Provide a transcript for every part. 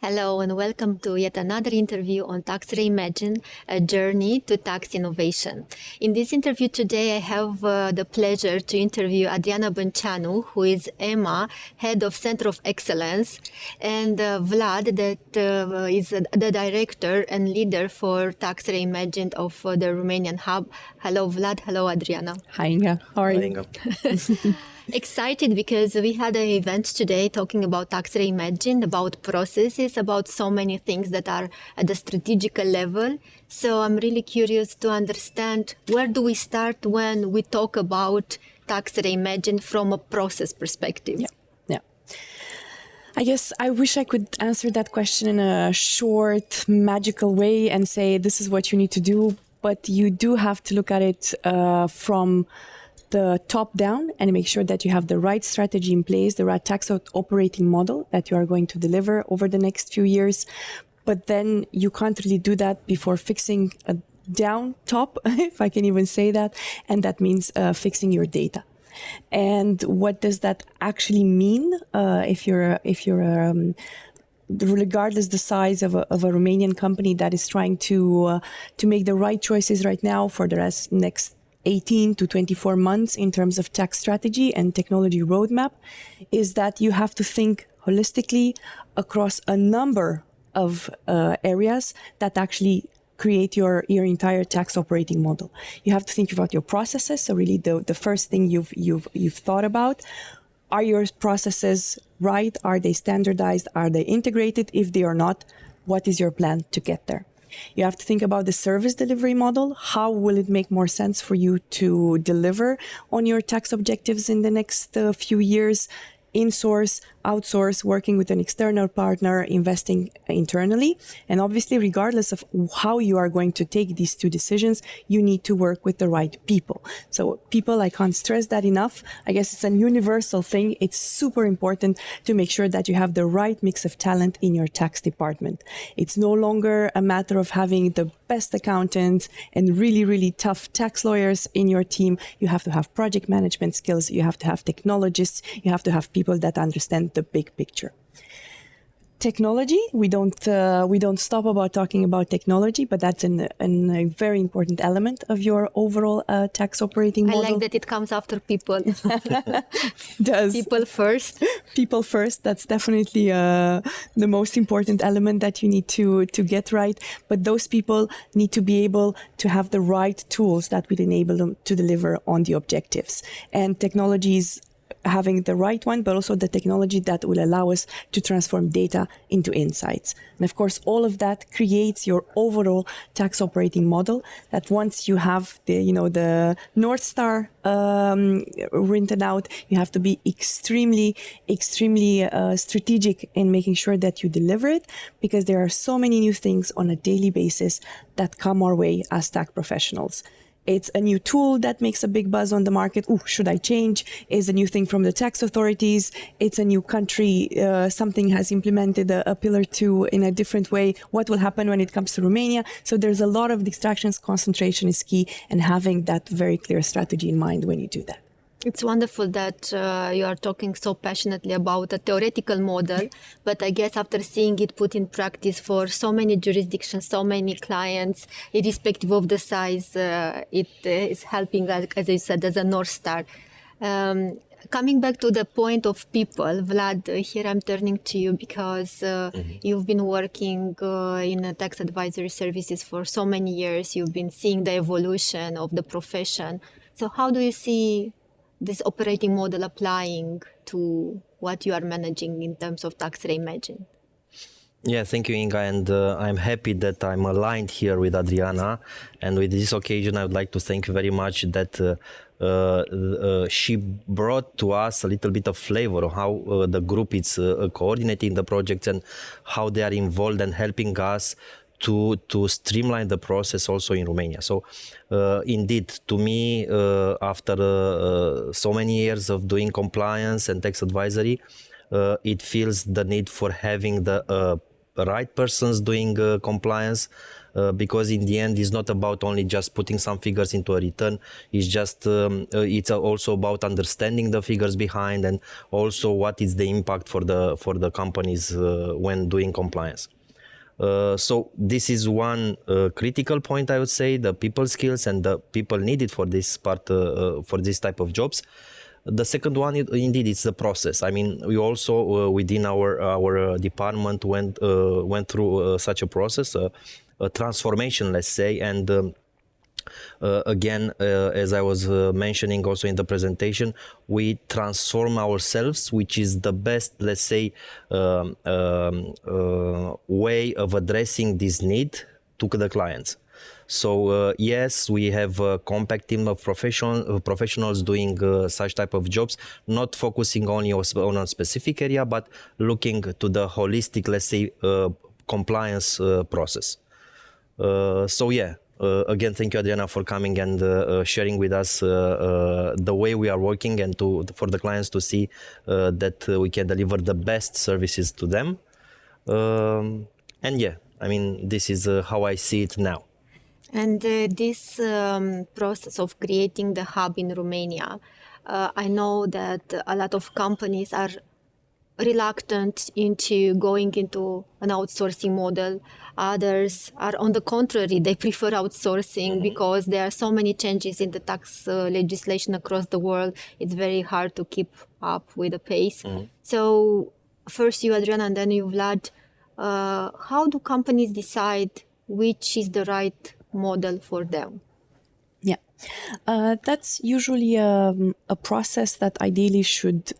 Hello and welcome to yet another interview on Tax Reimagined, a journey to tax innovation. In this interview today, I have the pleasure to interview Adriana Băncianu, who is EMA, Head of Center of Excellence, and Vlad, that is the Director and Leader for Tax Reimagined of the Romanian Hub. Hello, Vlad. Hello, Adriana. Hi, Inga. How are you? Inga. Excited because we had an event today talking about Tax Reimagined, about processes, about so many things that are at the strategical level. So I'm really curious to understand, where do we start when we talk about Tax Reimagined from a process perspective? Yeah. I guess I wish I could answer that question in a short, magical way and say this is what you need to do, but you do have to look at it from the top down and make sure that you have the right strategy in place, the right tax operating model that you are going to deliver over the next few years. But then you can't really do that before fixing a down top, if I can even say that. And that means fixing your data. And what does that actually mean if you're regardless the size of a Romanian company that is trying to make the right choices right now for the next 18 to 24 months in terms of tax strategy and technology roadmap, is that you have to think holistically across a number of areas that actually create your entire tax operating model. You have to think about your processes. So really the first thing you've thought about, are your processes right? Are they standardized? Are they integrated? If they are not, what is your plan to get there? You have to think about the service delivery model. How will it make more sense for you to deliver on your tax objectives in the next few years? In-source, outsource, working with an external partner, investing internally. And obviously, regardless of how you are going to take these two decisions, you need to work with the right people. So people, I can't stress that enough. I guess it's a universal thing. It's super important to make sure that you have the right mix of talent in your tax department. It's no longer a matter of having the best accountants and really, really tough tax lawyers in your team. You have to have project management skills. You have to have technologists. You have to have people that understand the big picture. Technology, we don't stop about talking about technology, but that's a very important element of your overall tax operating model. I like that it comes after people. Does. People first. People first. That's definitely the most important element that you need to get right. But those people need to be able to have the right tools that will enable them to deliver on the objectives. And technologies, having the right one, but also the technology that will allow us to transform data into insights. And of course, all of that creates your overall tax operating model that once you have the North Star written out, you have to be extremely strategic in making sure that you deliver it, because there are so many new things on a daily basis that come our way as tax professionals. It's a new tool that makes a big buzz on the market. Ooh, should I change? Is a new thing from the tax authorities. It's a new country. Something has implemented a pillar 2 in a different way. What will happen when it comes to Romania? So there's a lot of distractions. Concentration is key, and having that very clear strategy in mind when you do that. It's wonderful that you are talking so passionately about a theoretical model, but I guess after seeing it put in practice for so many jurisdictions, so many clients, irrespective of the size, it is helping, as you said, as a North Star. Coming back to the point of people, Vlad, here I'm turning to you because you've been working in tax advisory services for so many years. You've been seeing the evolution of the profession. So how do you see this operating model applying to what you are managing in terms of Tax Reimagined? Yeah, thank you, Inga, and I'm happy that I'm aligned here with Adriana. And with this occasion, I would like to thank you very much that she brought to us a little bit of flavor of how the group is coordinating the projects and how they are involved and helping us to streamline the process also in Romania. So indeed, to me, after so many years of doing compliance and tax advisory, it feels the need for having the right persons doing compliance, because in the end, it's not about only just putting some figures into a return. It's just it's also about understanding the figures behind, and also what is the impact for the companies when doing compliance. So this is one critical point, I would say, the people skills and the people needed for this part, for this type of jobs. The second one, indeed, it's the process. I mean, we also within our department went through such a process, a transformation, let's say, and again, as I was mentioning also in the presentation, we transform ourselves, which is the best, let's say, way of addressing this need to the clients. So yes, we have a compact team of professionals doing such type of jobs, not focusing only on a specific area, but looking to the holistic, let's say, compliance process. So yeah. Again, thank you, Adriana, for coming and sharing with us the way we are working, and for the clients to see that we can deliver the best services to them. And yeah, I mean, this is how I see it now. And this process of creating the hub in Romania, I know that a lot of companies are reluctant into going into an outsourcing model. Others are on the contrary, they prefer outsourcing because there are so many changes in the tax legislation across the world. It's very hard to keep up with the pace. So first you, Adriana, and then you, Vlad, how do companies decide which is the right model for them? Yeah, that's usually a process that ideally should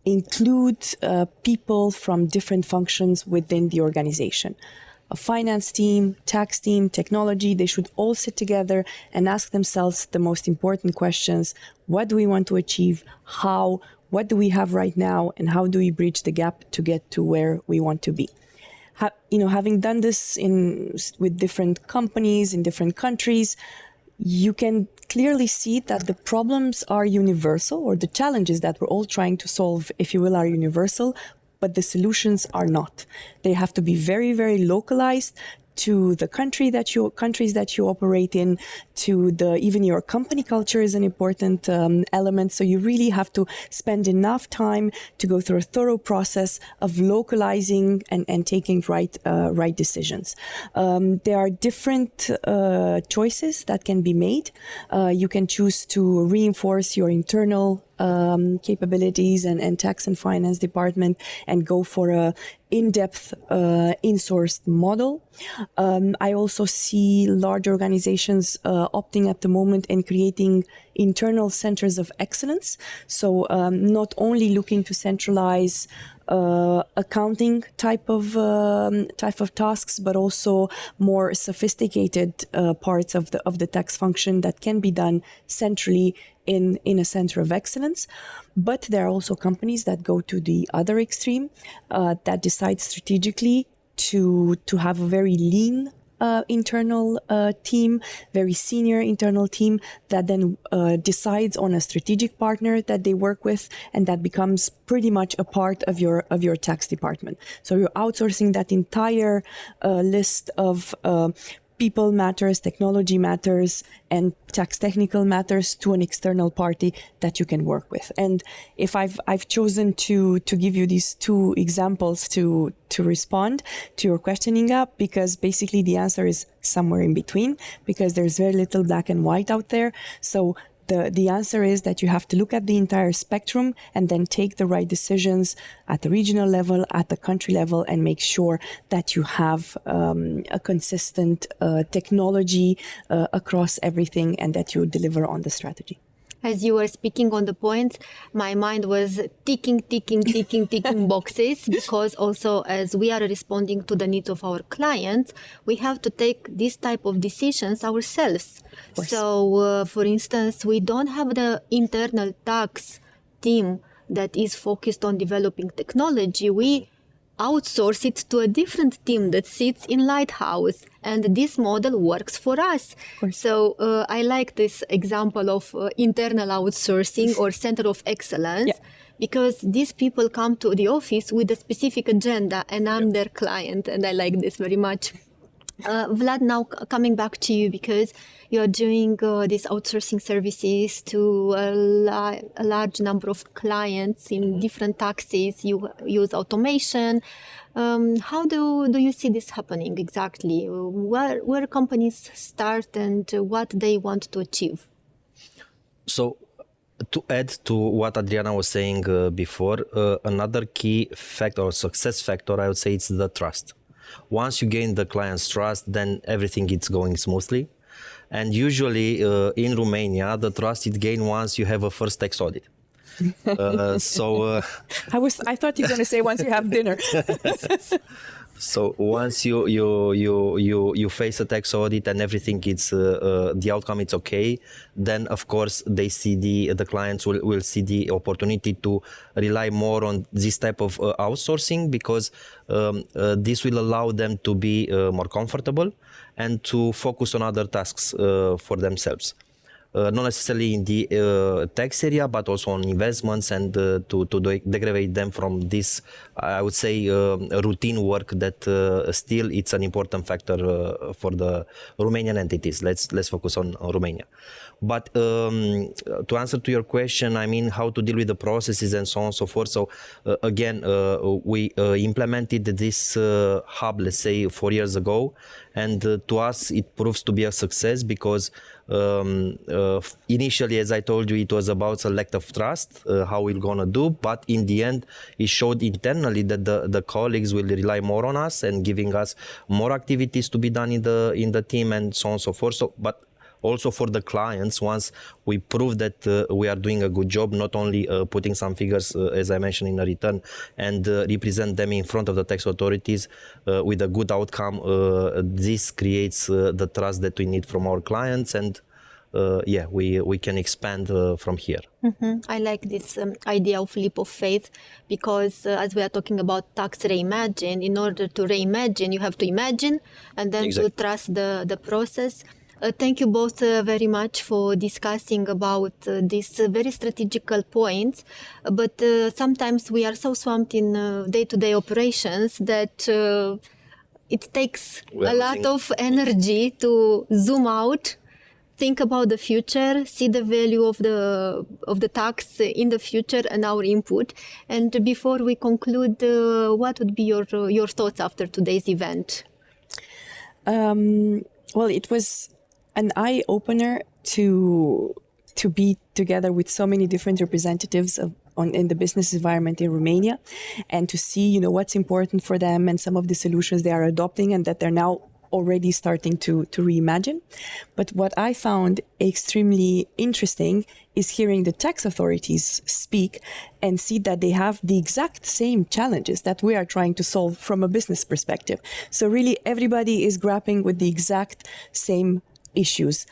include people from different functions within the organization. A finance team, tax team, technology, they should all sit together and ask themselves the most important questions. What do we want to achieve? How? What do we have right now? And how do we bridge the gap to get to where we want to be? Having done this with different companies in different countries, you can clearly see that the problems are universal, or the challenges that we're all trying to solve, if you will, are universal, but the solutions are not. They have to be very, very localized to the countries that you operate in, to even your company culture is an important element. So you really have to spend enough time to go through a thorough process of localizing and taking right decisions. There are different choices that can be made. You can choose to reinforce your internal capabilities and tax and finance department and go for a in-depth in-sourced model. I also see large organizations opting at the moment and creating internal centers of excellence. So not only looking to centralize accounting type of tasks, but also more sophisticated parts of the tax function that can be done centrally in a center of excellence. But there are also companies that go to the other extreme, that decide strategically to have a very lean internal team, very senior internal team that then decides on a strategic partner that they work with, and that becomes pretty much a part of your tax department. So you're outsourcing that entire list of people matters, technology matters, and tax technical matters to an external party that you can work with. And if I've chosen to give you these two examples to respond to your question, Inga, because basically the answer is somewhere in between, because there's very little black and white out there. So the answer is that you have to look at the entire spectrum and then take the right decisions at the regional level, at the country level, and make sure that you have a consistent technology across everything, and that you deliver on the strategy. As you were speaking on the points, my mind was ticking boxes, because also as we are responding to the needs of our clients, we have to take this type of decisions ourselves. So, for instance, we don't have the internal tax team that is focused on developing technology. We outsource it to a different team that sits in Lighthouse, and this model works for us. So I like this example of internal outsourcing or center of excellence, because these people come to the office with a specific agenda, and I'm their client, and I like this very much. Vlad, now coming back to you, because you're doing these outsourcing services to a large number of clients in different taxes. You use automation. How do you see this happening exactly? Where companies start and what they want to achieve? So, to add to what Adriana was saying before, another key factor or success factor, I would say, it's the trust. Once you gain the client's trust, then everything is going smoothly. And usually in Romania, the trust is gained once you have a first tax audit. I thought you were going to say once you have dinner. So once you face a tax audit and everything is the outcome is okay, then of course they see the clients will see the opportunity to rely more on this type of outsourcing, because this will allow them to be more comfortable and to focus on other tasks for themselves. Not necessarily in the tax area, but also on investments, and to degrade them from this, I would say, routine work that still it's an important factor for the Romanian entities. Let's focus on Romania. But to answer to your question, I mean, how to deal with the processes and so on and so forth. So again, we implemented this hub, let's say, 4 years ago, and to us it proves to be a success, because initially, as I told you, it was about a lack of trust, how we're gonna do, but in the end it showed internally that the colleagues will rely more on us and giving us more activities to be done in the team and so on and so forth. So, but also for the clients, once we prove that we are doing a good job, not only putting some figures, as I mentioned, in a return, and represent them in front of the tax authorities with a good outcome, this creates the trust that we need from our clients, and we can expand from here. Mm-hmm. I like this idea of leap of faith, because as we are talking about tax reimagine, in order to reimagine, you have to imagine and then Exactly. to trust the process. Thank you both very much for discussing about these very strategical points, but sometimes we are so swamped in day-to-day operations that it takes a lot of energy to zoom out, think about the future, see the value of the tax in the future and our input. And before we conclude, what would be your thoughts after today's event? Well, it was an eye-opener to be together with so many different representatives in the business environment in Romania, and to see, what's important for them and some of the solutions they are adopting, and that they're now already starting to reimagine. But what I found extremely interesting is hearing the tax authorities speak and see that they have the exact same challenges that we are trying to solve from a business perspective. So really everybody is grappling with the exact same issues.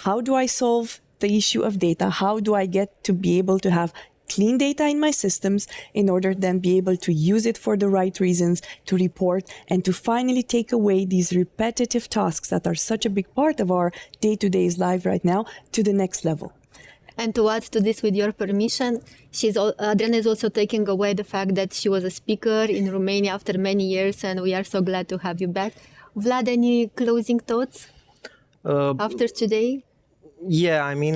How do I solve the issue of data? How do I get to be able to have clean data in my systems in order to then be able to use it for the right reasons, to report, and to finally take away these repetitive tasks that are such a big part of our day-to-day life right now to the next level. And to add to this, with your permission, Adriana is also taking away the fact that she was a speaker in Romania after many years, and we are so glad to have you back. Vlad, any closing thoughts after today? Yeah, I mean,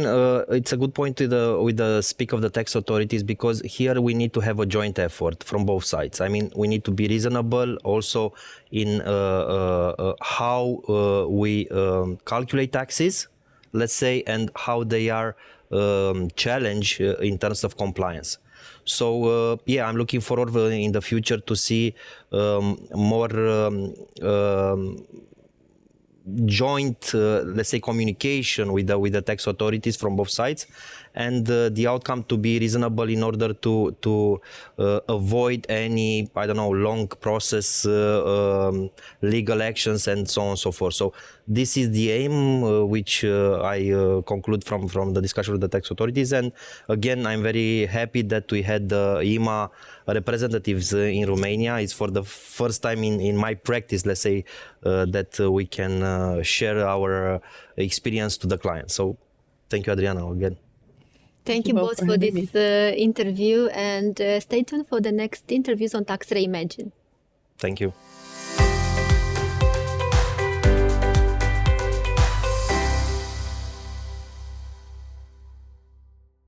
it's a good point with the speak of the tax authorities, because here we need to have a joint effort from both sides. I mean, we need to be reasonable also in how we calculate taxes, let's say, and how they are challenged in terms of compliance. So I'm looking forward in the future to see more joint, let's say, communication with the tax authorities from both sides, and the outcome to be reasonable in order to avoid any, long process, legal actions, and so on and so forth. So this is the aim which I conclude from the discussion with the tax authorities. And again, I'm very happy that we had the IMA representatives in Romania. It's for the first time in my practice, let's say, that we can share our experience to the client. So thank you, Adriana, again. Thank you both for having this me. interview, and stay tuned for the next interviews on Tax Reimagined. Thank you.